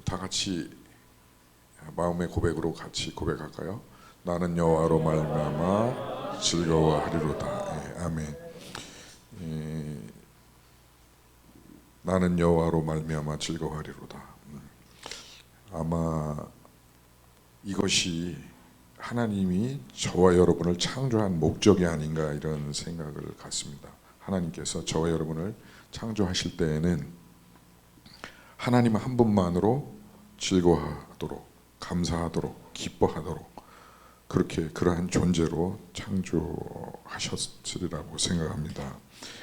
다 같이 마음의 고백으로 같이 고백할까요? 나는 여호와로 말미암아 즐거워하리로다. 예, 아멘. 예, 나는 여호와로 말미암아 즐거워하리로다. 아마 이것이 하나님이 저와 여러분을 창조한 목적이 아닌가 이런 생각을 갖습니다. 하나님께서 저와 여러분을 창조하실 때에는 하나님 한 분만으로 즐거워하도록, 감사하도록, 기뻐하도록 그렇게 그러한 존재로 창조하셨으리라고 생각합니다.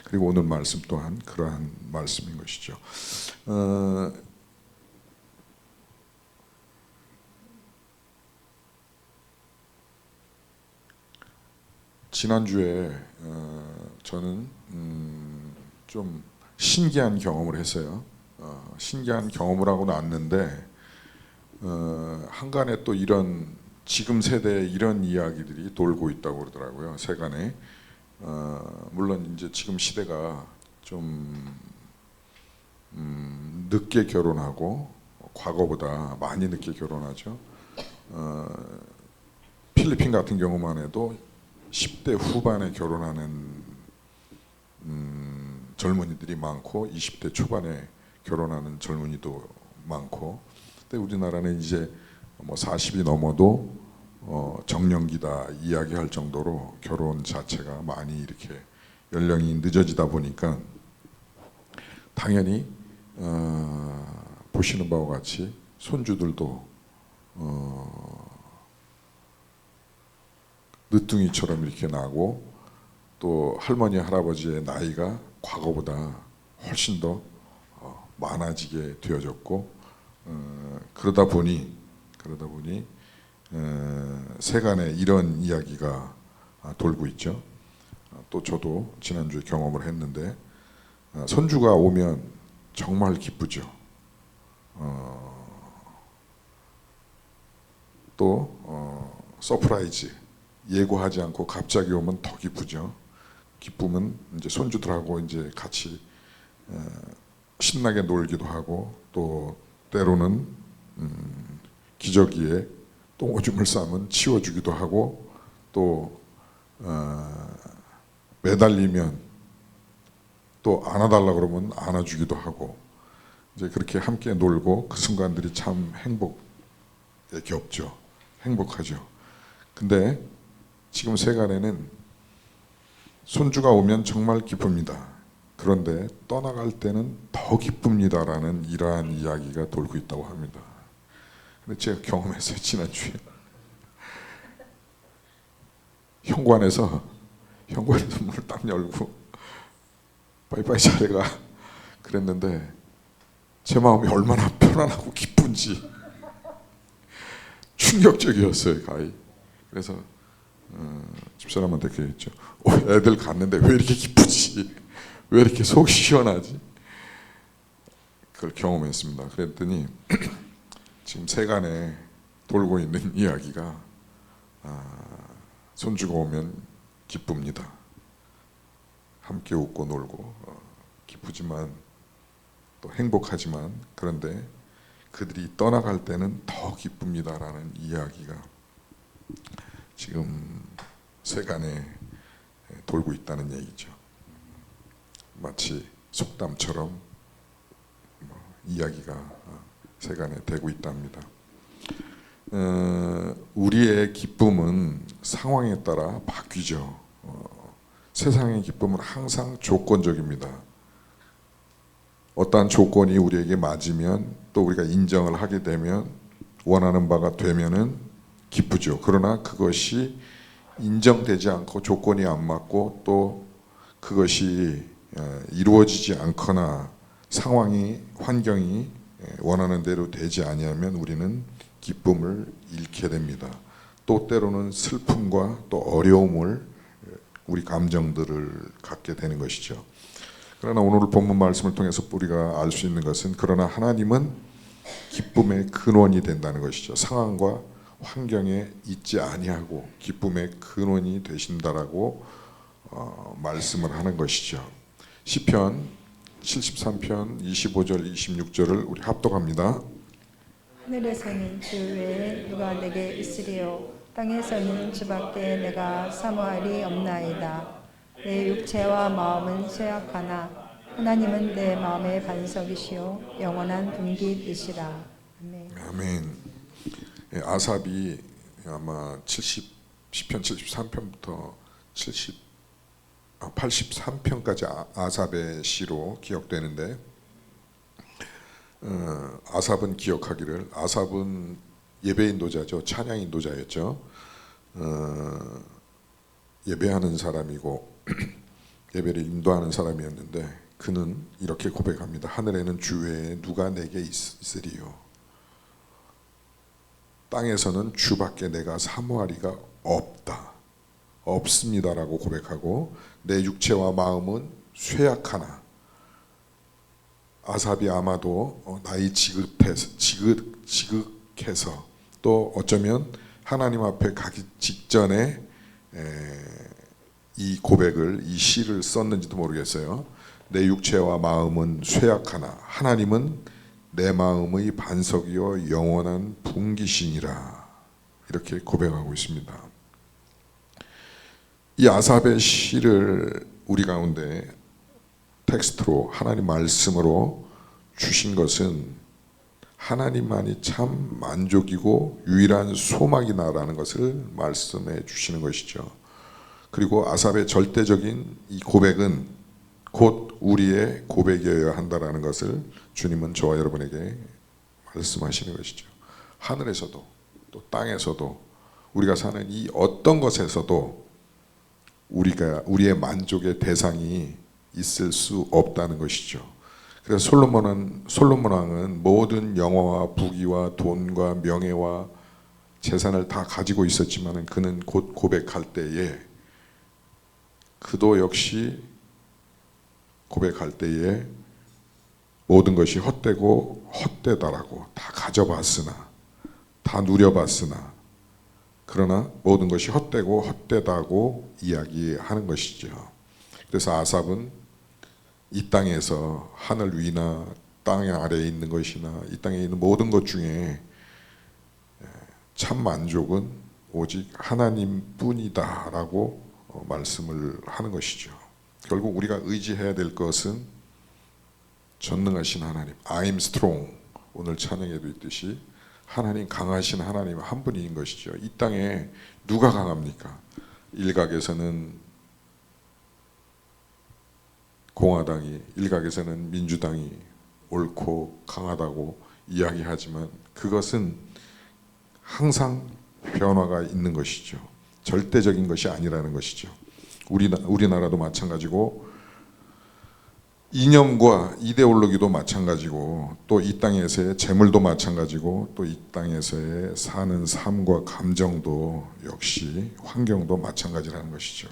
그리고 오늘 말씀 또한 그러한 말씀인 것이죠. 지난주에 저는 좀 신기한 경험을 했어요. 신기한 경험을 하고 났는데 한간에 또 이런 지금 세대에 이런 이야기들이 돌고 있다고 그러더라고요. 세간에 물론 이제 지금 시대가 좀 늦게 결혼하고 과거보다 많이 늦게 결혼하죠. 필리핀 같은 경우만 해도 10대 후반에 결혼하는 젊은이들이 많고 20대 초반에 결혼하는 젊은이도 많고, 근데 우리나라는 이제 뭐 40이 넘어도 정년기다 이야기할 정도로 결혼 자체가 많이 이렇게 연령이 늦어지다 보니까 당연히 보시는 바와 같이 손주들도 늦둥이처럼 이렇게 나고 또 할머니 할아버지의 나이가 과거보다 훨씬 더 많아지게 되어졌고, 그러다 보니 세간에 이런 이야기가 돌고 있죠. 또 저도 지난주에 경험을 했는데 손주가 오면 정말 기쁘죠. 또 서프라이즈, 예고하지 않고 갑자기 오면 더 기쁘죠. 기쁨은 이제 손주들하고 이제 같이 신나게 놀기도 하고, 또 때로는 기저귀에 똥오줌을 싸면 치워주기도 하고, 또 매달리면 또 안아달라 그러면 안아주기도 하고, 이제 그렇게 함께 놀고 그 순간들이 참 행복에 겹죠. 행복하죠. 근데 지금 세간에는 손주가 오면 정말 기쁩니다. 그런데 떠나갈 때는 더 기쁩니다라는 이러한 이야기가 돌고 있다고 합니다. 근데 제가 경험했어요. 지난주에 현관에서 문을 딱 열고 빠이빠이 잘해가 그랬는데 제 마음이 얼마나 편안하고 기쁜지 충격적이었어요. 가히. 그래서 집사람한테 그랬죠. 애들 갔는데 왜 이렇게 기쁘지? 왜 이렇게 속 시원하지? 그걸 경험했습니다. 그랬더니 지금 세간에 돌고 있는 이야기가 손주가 오면 기쁩니다. 함께 웃고 놀고 기쁘지만 또 행복하지만, 그런데 그들이 떠나갈 때는 더 기쁩니다라는 이야기가 지금 세간에 돌고 있다는 얘기죠. 마치 속담처럼 이야기가 세간에 되고 있답니다. 우리의 기쁨은 상황에 따라 바뀌죠. 세상의 기쁨은 항상 조건적입니다. 어떠한 조건이 우리에게 맞으면, 또 우리가 인정을 하게 되면, 원하는 바가 되면은 기쁘죠. 그러나 그것이 인정되지 않고 조건이 안 맞고 또 그것이 이루어지지 않거나 상황이, 환경이 원하는 대로 되지 아니하면 우리는 기쁨을 잃게 됩니다. 또 때로는 슬픔과 또 어려움을, 우리 감정들을 갖게 되는 것이죠. 그러나 오늘 본문 말씀을 통해서 우리가 알 수 있는 것은, 그러나 하나님은 기쁨의 근원이 된다는 것이죠. 상황과 환경에 있지 아니하고 기쁨의 근원이 되신다라고 말씀을 하는 것이죠. 시편 73편 25절 26절을 우리 합독합니다. 하늘에서는 주 외에 누가 내게 있으리요 땅에서는 주밖에 내가 사모할이 없나이다. 내 육체와 마음은 쇠약하나 하나님은 내 마음의 반석이시요 영원한 분깃이시라. 아멘. 아멘. 예, 아삽이 아마 10편 73편부터 83편까지 아삽의 시로 기억되는데, 아삽은 기억하기를, 아삽은 예배 인도자죠. 찬양 인도자였죠. 예배하는 사람이고 예배를 인도하는 사람이었는데, 그는 이렇게 고백합니다. 하늘에는 주 외에 누가 내게 있으리요 땅에서는 주밖에 내가 사모하리가 없습니다라고 고백하고, 내 육체와 마음은 쇠약하나, 아삽이 아마도 나이 지극해서 또 어쩌면 하나님 앞에 가기 직전에 이 고백을, 이 시를 썼는지도 모르겠어요. 내 육체와 마음은 쇠약하나 하나님은 내 마음의 반석이요 영원한 분깃이니라, 이렇게 고백하고 있습니다. 이 아삽의 시를 우리 가운데 텍스트로, 하나님 말씀으로 주신 것은 하나님만이 참 만족이고 유일한 소망이다라는 것을 말씀해 주시는 것이죠. 그리고 아삽의 절대적인 이 고백은 곧 우리의 고백이어야 한다라는 것을 주님은 저와 여러분에게 말씀하시는 것이죠. 하늘에서도 또 땅에서도 우리가 사는 이 어떤 것에서도 우리의 만족의 대상이 있을 수 없다는 것이죠. 그래서 솔로몬 왕은 모든 영화와 부귀와 돈과 명예와 재산을 다 가지고 있었지만, 그는 곧 고백할 때에, 그도 역시 고백할 때에 모든 것이 헛되고 헛되다라고, 다 가져봤으나, 다 누려봤으나, 그러나 모든 것이 헛되고 헛되다고 이야기하는 것이죠. 그래서 아삽은 이 땅에서 하늘 위나 땅 아래에 있는 것이나 이 땅에 있는 모든 것 중에 참 만족은 오직 하나님뿐이다라고 말씀을 하는 것이죠. 결국 우리가 의지해야 될 것은 전능하신 하나님, I'm strong, 오늘 찬양에도 있듯이 하나님, 강하신 하나님 한 분인 것이죠. 이 땅에 누가 강합니까? 일각에서는 공화당이, 일각에서는 민주당이 옳고 강하다고 이야기하지만, 그것은 항상 변화가 있는 것이죠. 절대적인 것이 아니라는 것이죠. 우리나라도 마찬가지고, 이념과 이데올로기도 마찬가지고, 또 이 땅에서의 재물도 마찬가지고, 또 이 땅에서의 사는 삶과 감정도 역시, 환경도 마찬가지라는 것이죠.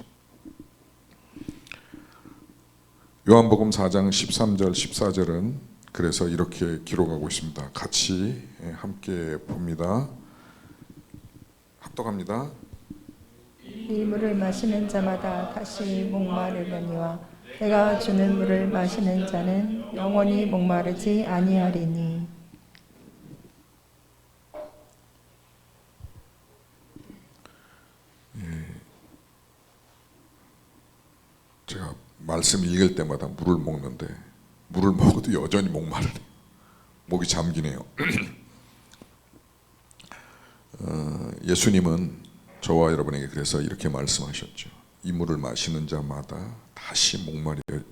요한복음 4장 13절 14절은 그래서 이렇게 기록하고 있습니다. 같이 함께 봅니다. 합독합니다. 이 물을 마시는 자마다 다시 목마르려니와 내가 주는 물을 마시는 자는 영원히 목마르지 아니하리니. 제가 말씀 읽을 때마다 물을 먹는데, 물을 먹어도 여전히 목마르네. 목이 잠기네요. 예수님은 저와 여러분에게 그래서 이렇게 말씀하셨죠. 이 물을 마시는 자마다 다시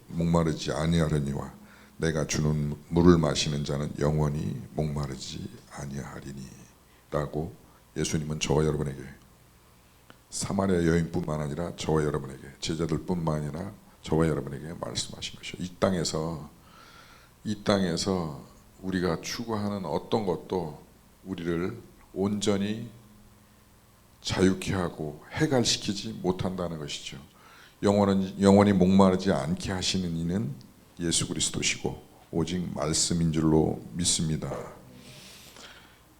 목마르지 아니하려니와 내가 주는 물을 마시는 자는 영원히 목마르지 아니하리니 라고 예수님은 저와 여러분에게, 사마리아 여인뿐만 아니라 저와 여러분에게, 제자들뿐만 아니라 저와 여러분에게 말씀하신 것이죠. 이 땅에서 우리가 추구하는 어떤 것도 우리를 온전히 자유케 하고 해갈시키지 못한다는 것이죠. 영원히 목마르지 않게 하시는 이는 예수 그리스도시고 오직 말씀인 줄로 믿습니다.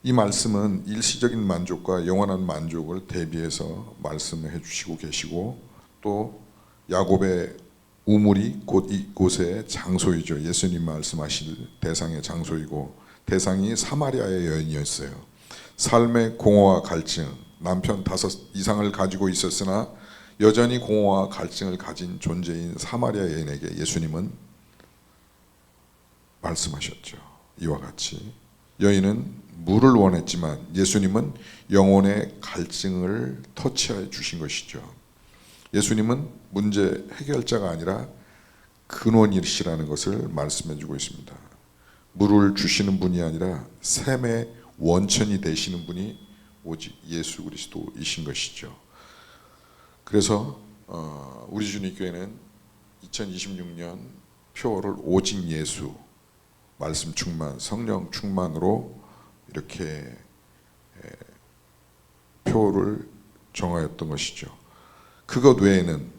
이 말씀은 일시적인 만족과 영원한 만족을 대비해서 말씀해 주시고 계시고, 또 야곱의 우물이 곧 이곳의 장소이죠. 예수님 말씀하실 대상의 장소이고, 대상이 사마리아의 여인이었어요. 삶의 공허와 갈증, 남편 5 이상을 가지고 있었으나 여전히 공허와 갈증을 가진 존재인 사마리아 여인에게 예수님은 말씀하셨죠. 이와 같이 여인은 물을 원했지만 예수님은 영혼의 갈증을 터치해 주신 것이죠. 예수님은 문제 해결자가 아니라 근원이시라는 것을 말씀해 주고 있습니다. 물을 주시는 분이 아니라 샘의 원천이 되시는 분이 오직 예수 그리스도이신 것이죠. 그래서 우리 주님교회는 2026년 표어를 오직 예수, 말씀 충만, 성령 충만으로 이렇게 표어를 정하였던 것이죠. 그것 외에는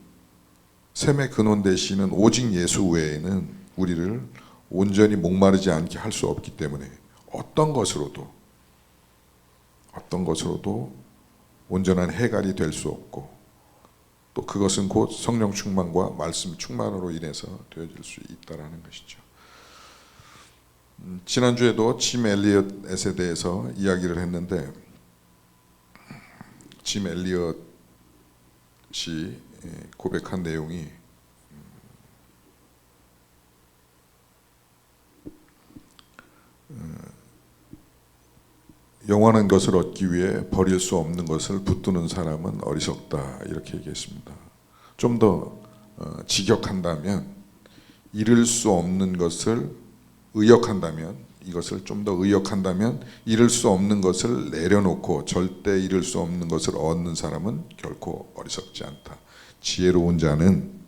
샘의 근원 되시는 오직 예수 외에는 우리를 온전히 목마르지 않게 할 수 없기 때문에 어떤 것으로도 온전한 해갈이 될 수 없고, 또 그것은 곧 성령 충만과 말씀 충만으로 인해서 되어질 수 있다라는 것이죠. 지난주에도 짐 엘리엇에 대해서 이야기를 했는데, 짐 엘리엇이 고백한 내용이 영원한 것을 얻기 위해 버릴 수 없는 것을 붙드는 사람은 어리석다, 이렇게 얘기했습니다. 좀 더 직역한다면, 잃을 수 없는 것을 의역한다면, 이것을 좀 더 의역한다면, 잃을 수 없는 것을 내려놓고 절대 잃을 수 없는 것을 얻는 사람은 결코 어리석지 않다. 지혜로운 자는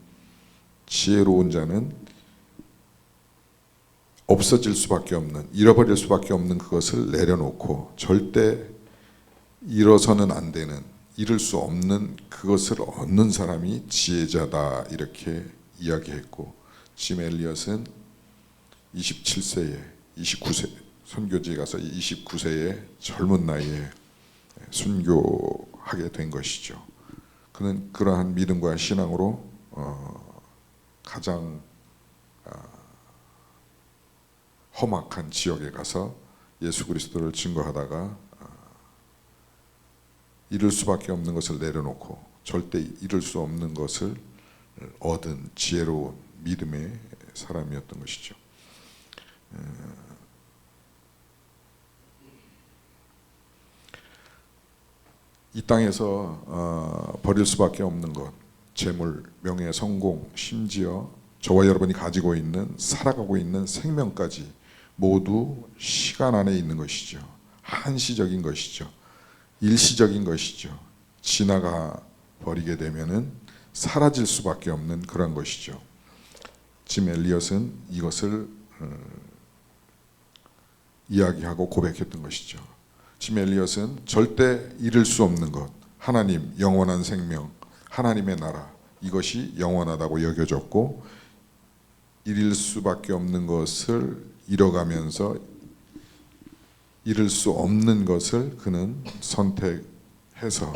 없어질 수밖에 없는, 잃어버릴 수밖에 없는 그것을 내려놓고 절대 잃어서는 안 되는, 잃을 수 없는 그것을 얻는 사람이 지혜자다, 이렇게 이야기했고, 짐 엘리엇은 29세 선교지에 가서 29세의 젊은 나이에 순교하게 된 것이죠. 그는 그러한 믿음과 신앙으로 가장 험악한 지역에 가서 예수 그리스도를 증거하다가 잃을 수밖에 없는 것을 내려놓고 절대 잃을 수 없는 것을 얻은 지혜로운 믿음의 사람이었던 것이죠. 이 땅에서 버릴 수밖에 없는 것, 재물, 명예, 성공, 심지어 저와 여러분이 가지고 있는, 살아가고 있는 생명까지 모두 시간 안에 있는 것이죠. 한시적인 것이죠. 일시적인 것이죠. 지나가 버리게 되면은 사라질 수밖에 없는 그런 것이죠. 짐 엘리엇은 이것을 이야기하고 고백했던 것이죠. 짐 엘리엇은 절대 잃을 수 없는 것, 하나님, 영원한 생명, 하나님의 나라, 이것이 영원하다고 여겨졌고, 잃을 수밖에 없는 것을 잃어가면서 잃을 수 없는 것을 그는 선택해서,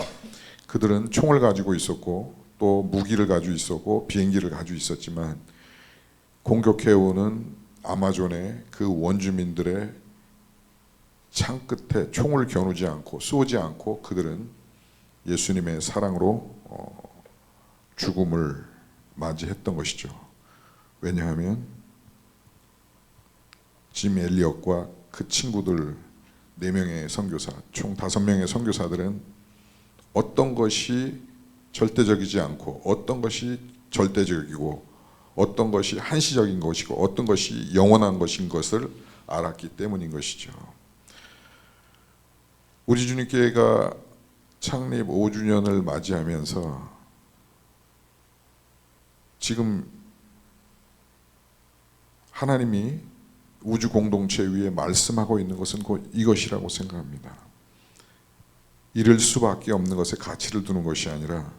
그들은 총을 가지고 있었고 또 무기를 가지고 있었고 비행기를 가지고 있었지만 공격해오는 아마존의 그 원주민들의 창 끝에 총을 겨누지 않고 쏘지 않고 그들은 예수님의 사랑으로 죽음을 맞이했던 것이죠. 왜냐하면 짐 엘리엇과 그 친구들 4명의 선교사, 총 5명의 선교사들은 어떤 것이 절대적이지 않고 어떤 것이 절대적이고 어떤 것이 한시적인 것이고 어떤 것이 영원한 것인 것을 알았기 때문인 것이죠. 우리 주님교회가 창립 5주년을 맞이하면서 지금 하나님이 우주 공동체 위에 말씀하고 있는 것은 곧 이것이라고 생각합니다. 잃을 수밖에 없는 것에 가치를 두는 것이 아니라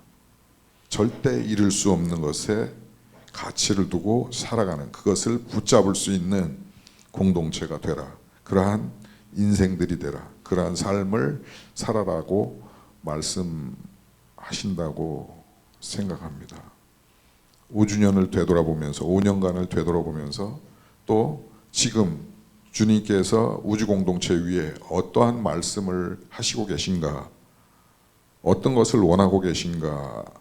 절대 잃을 수 없는 것에 가치를 두고 살아가는, 그것을 붙잡을 수 있는 공동체가 되라. 그러한 인생들이 되라. 그러한 삶을 살아라고 말씀하신다고 생각합니다. 5주년을 되돌아보면서 5년간을 되돌아보면서 또 지금 주님께서 우주 공동체 위에 어떠한 말씀을 하시고 계신가, 어떤 것을 원하고 계신가를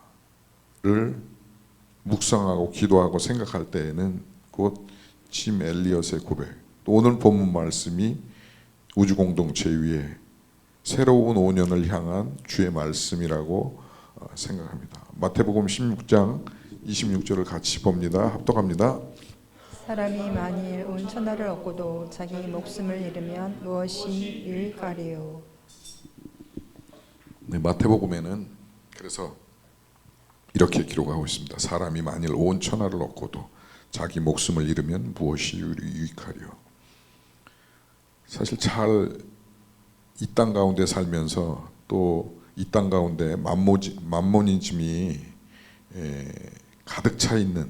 묵상하고 기도하고 생각할 때에는 곧 짐 엘리엇의 고백, 또 오늘 본문 말씀이 우주 공동체 위에 새로운 5년을 향한 주의 말씀이라고 생각합니다. 마태복음 16장 26절을 같이 봅니다. 합독합니다. 사람이 만일 온 천하를 얻고도 자기 목숨을 잃으면 무엇이 유익하리요. 네, 마태복음에는 그래서 이렇게 기록하고 있습니다. 사람이 만일 온 천하를 얻고도 자기 목숨을 잃으면 무엇이 유익하리요. 사실 잘 이 땅 가운데 살면서 또 이 땅 가운데 만모니즘이 가득 차 있는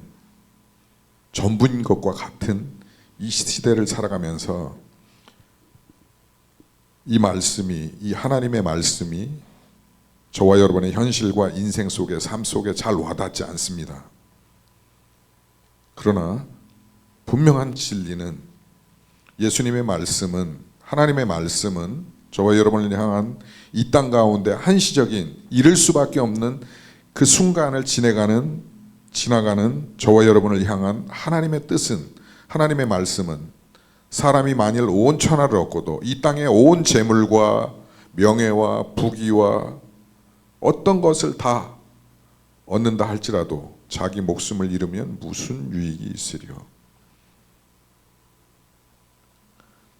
전부인 것과 같은 이 시대를 살아가면서 이 말씀이, 이 하나님의 말씀이 저와 여러분의 현실과 인생 속에, 삶 속에 잘 와닿지 않습니다. 그러나 분명한 진리는 예수님의 말씀은, 하나님의 말씀은 저와 여러분을 향한 이 땅 가운데 한시적인 이를 수밖에 없는 그 순간을 지나가는 저와 여러분을 향한 하나님의 뜻은, 하나님의 말씀은 사람이 만일 온 천하를 얻고도 이 땅의 온 재물과 명예와 부귀와 어떤 것을 다 얻는다 할지라도 자기 목숨을 잃으면 무슨 유익이 있으리요.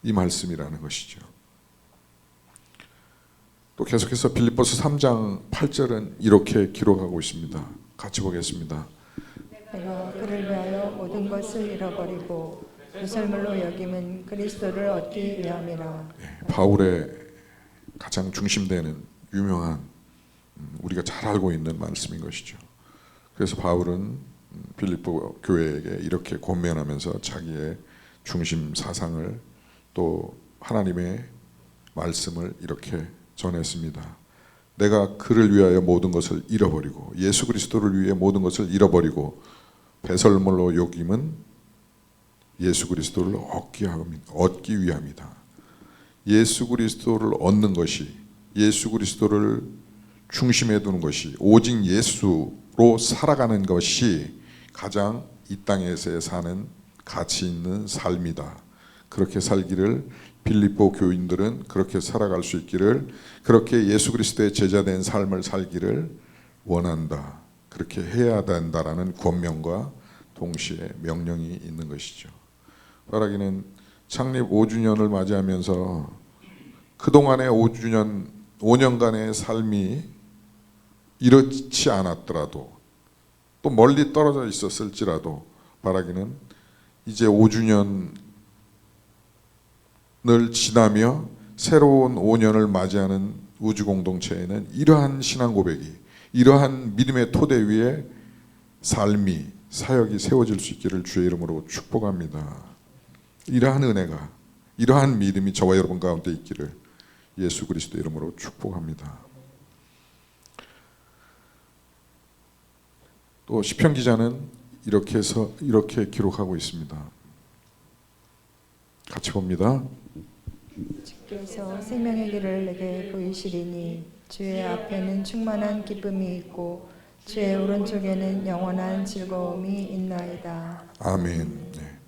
이 말씀이라는 것이죠. 또 계속해서 빌립보서 3장 8절은 이렇게 기록하고 있습니다. 같이 보겠습니다. 내가 그를 위하여 모든 것을 잃어버리고 유설물로 여김은 그리스도를 얻기 위함이라. 바울의 가장 중심되는 유명한, 우리가 잘 알고 있는 말씀인 것이죠. 그래서 바울은 빌립보 교회에게 이렇게 권면하면서 자기의 중심 사상을, 또 하나님의 말씀을 이렇게 전했습니다. 내가 그를 위하여 모든 것을 잃어버리고, 예수 그리스도를 위해 모든 것을 잃어버리고 배설물로 여김은 예수 그리스도를 얻기 위함이다. 예수 그리스도를 얻는 것이, 예수 그리스도를 중심에 두는 것이, 오직 예수로 살아가는 것이 가장 이 땅에서 사는 가치 있는 삶이다. 그렇게 살기를 빌립보 교인들은 그렇게 살아갈 수 있기를, 그렇게 예수 그리스도의 제자된 삶을 살기를 원한다. 그렇게 해야 된다라는 권면과 동시에 명령이 있는 것이죠. 바라기는 창립 5주년을 맞이하면서 그동안의 5년간의 삶이 이렇지 않았더라도, 또 멀리 떨어져 있었을지라도 바라기는 이제 5주년을 지나며 새로운 5년을 맞이하는 우주 공동체에는 이러한 신앙 고백이, 이러한 믿음의 토대 위에 삶이, 사역이 세워질 수 있기를 주의 이름으로 축복합니다. 이러한 은혜가, 이러한 믿음이 저와 여러분 가운데 있기를 예수 그리스도 이름으로 축복합니다. 또 시편 기자는 이렇게 기록하고 있습니다. 같이 봅니다. 주께서 생명의 길을 내게 보이시리니 주의 앞에는 충만한 기쁨이 있고 주의 오른쪽에는 영원한 즐거움이 있나이다. 아멘. 네,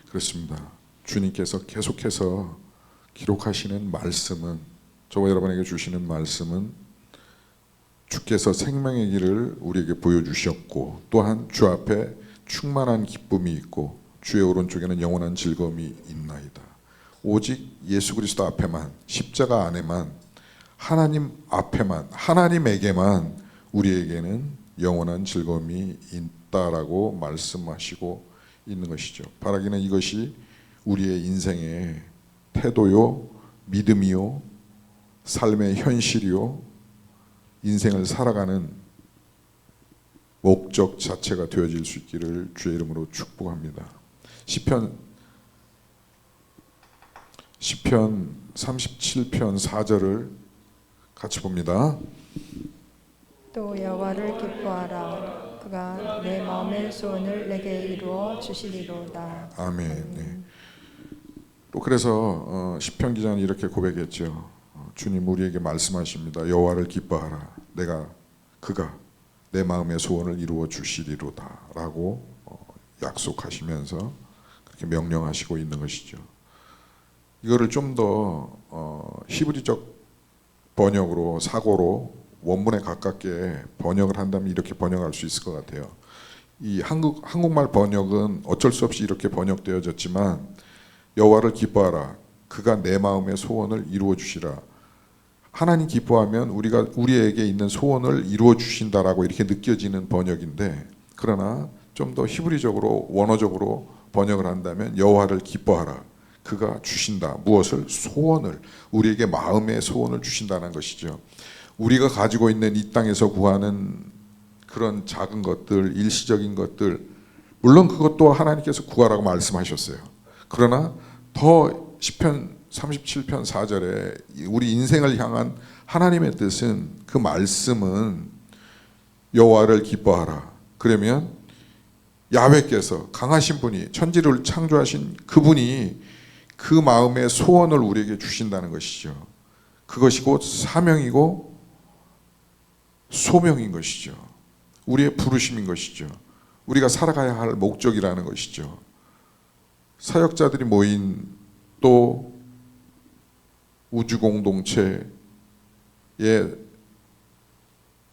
그렇습니다. 주님께서 계속해서 기록하시는 말씀은, 저와 여러분에게 주시는 말씀은 주께서 생명의 길을 우리에게 보여주셨고, 또한 주 앞에 충만한 기쁨이 있고 주의 오른쪽에는 영원한 즐거움이 있나이다. 오직 예수 그리스도 앞에만, 십자가 안에만, 하나님 앞에만, 하나님에게만 우리에게는 영원한 즐거움이 있다라고 말씀하시고 있는 것이죠. 바라기는 이것이 우리의 인생의 태도요, 믿음이요, 삶의 현실이요, 인생을 살아가는 목적 자체가 되어질 수 있기를 주의 이름으로 축복합니다. 시편 37편 4절을 같이 봅니다. 또 여호와를 기뻐하라. 그가 내 마음의 소원을 내게 이루어 주시리로다. 아멘. 네. 또 그래서 시편 기자는 이렇게 고백했죠. 주님 우리에게 말씀하십니다. 여호와를 기뻐하라. 그가 내 마음의 소원을 이루어 주시리로다라고 약속하시면서 그렇게 명령하시고 있는 것이죠. 이거를 좀 더 히브리적 번역으로 사고로 원문에 가깝게 번역을 한다면 이렇게 번역할 수 있을 것 같아요. 이 한국말 번역은 어쩔 수 없이 이렇게 번역되어졌지만 여호와를 기뻐하라. 그가 내 마음의 소원을 이루어 주시라. 하나님 기뻐하면 우리에게 있는 소원을 이루어 주신다라고 이렇게 느껴지는 번역인데, 그러나 좀 더 히브리적으로 원어적으로 번역을 한다면 여호와를 기뻐하라. 그가 주신다. 무엇을? 소원을. 우리에게 마음의 소원을 주신다는 것이죠. 우리가 가지고 있는 이 땅에서 구하는 그런 작은 것들, 일시적인 것들, 물론 그것도 하나님께서 구하라고 말씀하셨어요. 그러나 더 시편 37편 4절에 우리 인생을 향한 하나님의 뜻은, 그 말씀은 여호와를 기뻐하라. 그러면 야훼께서, 강하신 분이, 천지를 창조하신 그분이 그 마음의 소원을 우리에게 주신다는 것이죠. 그것이 곧 사명이고 소명인 것이죠. 우리의 부르심인 것이죠. 우리가 살아가야 할 목적이라는 것이죠. 사역자들이 모인 또 우주 공동체의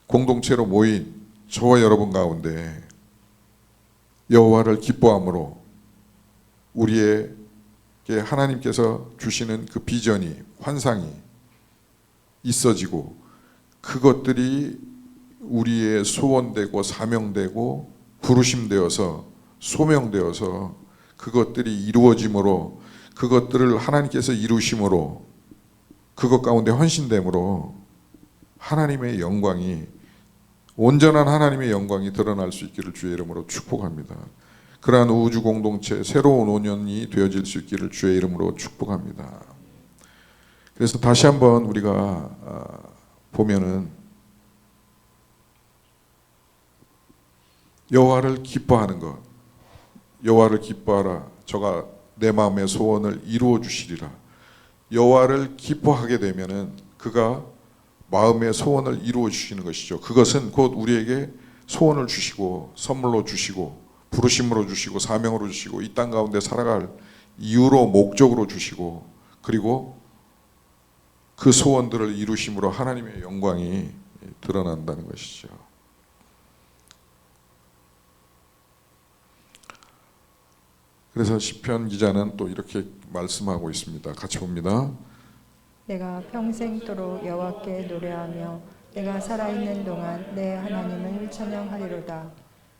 공동체로 모인 저와 여러분 가운데 여호와를 기뻐함으로 우리에게 하나님께서 주시는 그 비전이, 환상이 있어지고, 그것들이 우리의 소원되고 사명되고 부르심되어서 소명되어서 그것들이 이루어짐으로, 그것들을 하나님께서 이루심으로, 그것 가운데 헌신됨으로 하나님의 영광이, 온전한 하나님의 영광이 드러날 수 있기를 주의 이름으로 축복합니다. 그러한 우주 공동체, 새로운 5년이 되어질 수 있기를 주의 이름으로 축복합니다. 그래서 다시 한번 우리가 보면은 여호와를 기뻐하는 것, 여호와를 기뻐하라. 저가 내 마음의 소원을 이루어 주시리라. 여호와를 기뻐하게 되면은 그가 마음의 소원을 이루어 주시는 것이죠. 그것은 곧 우리에게 소원을 주시고 선물로 주시고 부르심으로 주시고 사명으로 주시고 이 땅 가운데 살아갈 이유로, 목적으로 주시고, 그리고 그 소원들을 이루심으로 하나님의 영광이 드러난다는 것이죠. 그래서 시편 기자는 또 이렇게 말씀하고 있습니다. 같이 봅니다. 내가 평생토록 여호와께 노래하며 내가 살아있는 동안 내 하나님을 찬양하리로다.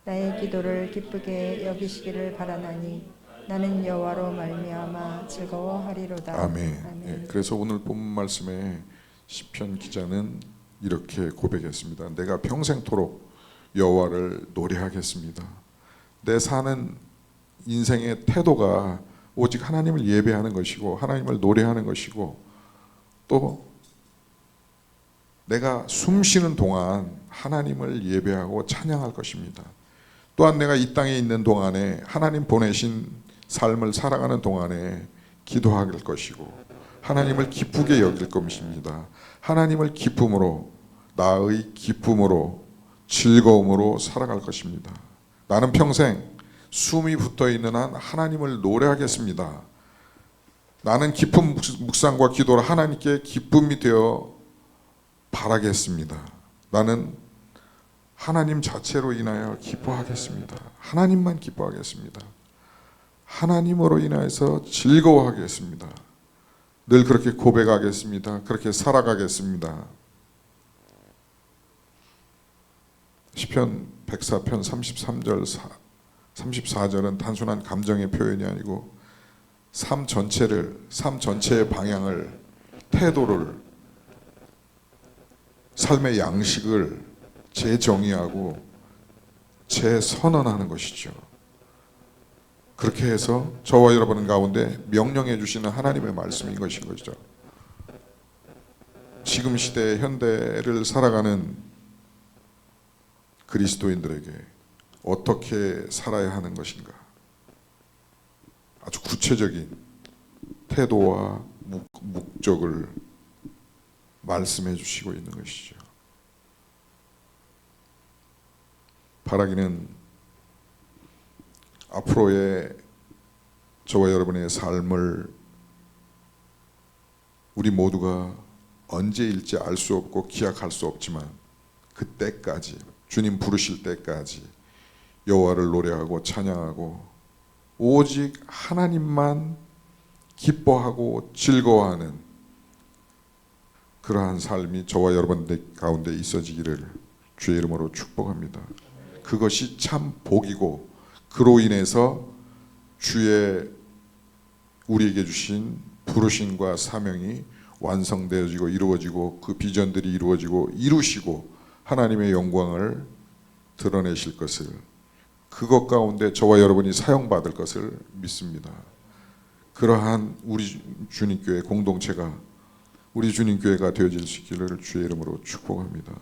나의 기도를 기쁘게 여기시기를 바라나니 나는 여호와로 말미암아 즐거워하리로다. 아멘. 아멘. 예, 그래서 오늘 본문 말씀에 시편 기자는 이렇게 고백했습니다. 내가 평생토록 여호와를 노래하겠습니다. 내 사는 인생의 태도가 오직 하나님을 예배하는 것이고 하나님을 노래하는 것이고, 또 내가 숨 쉬는 동안 하나님을 예배하고 찬양할 것입니다. 또한 내가 이 땅에 있는 동안에, 하나님 보내신 삶을 살아가는 동안에 기도할 것이고 하나님을 기쁘게 여길 것입니다. 하나님을 기쁨으로, 나의 기쁨으로, 즐거움으로 살아갈 것입니다. 나는 평생 숨이 붙어있는 한 하나님을 노래하겠습니다. 나는 깊은 묵상과 기도로 하나님께 기쁨이 되어 바라겠습니다. 나는 하나님 자체로 인하여 기뻐하겠습니다. 하나님만 기뻐하겠습니다. 하나님으로 인하여서 즐거워하겠습니다. 늘 그렇게 고백하겠습니다. 그렇게 살아가겠습니다. 시편 104편 33절 34절은 단순한 감정의 표현이 아니고 삶 전체의 방향을, 태도를, 삶의 양식을 재정의하고 재선언하는 것이죠. 그렇게 해서 저와 여러분 가운데 명령해 주시는 하나님의 말씀인 것인 거죠. 지금 시대 현대를 살아가는 그리스도인들에게 어떻게 살아야 하는 것인가, 아주 구체적인 태도와 목적을 말씀해 주시고 있는 것이죠. 바라기는 앞으로의 저와 여러분의 삶을 우리 모두가 언제일지 알 수 없고 기약할 수 없지만 그때까지 주님 부르실 때까지 여호와를 노래하고 찬양하고 오직 하나님만 기뻐하고 즐거워하는 그러한 삶이 저와 여러분들 가운데 있어지기를 주의 이름으로 축복합니다. 그것이 참 복이고 그로 인해서 주의 우리에게 주신 부르심과 사명이 완성되어지고 이루어지고 그 비전들이 이루어지고 이루시고 하나님의 영광을 드러내실 것을, 그것 가운데 저와 여러분이 사용받을 것을 믿습니다. 그러한 우리 주님교회 공동체가 우리 주님교회가 되어질 수 있기를 주의 이름으로 축복합니다.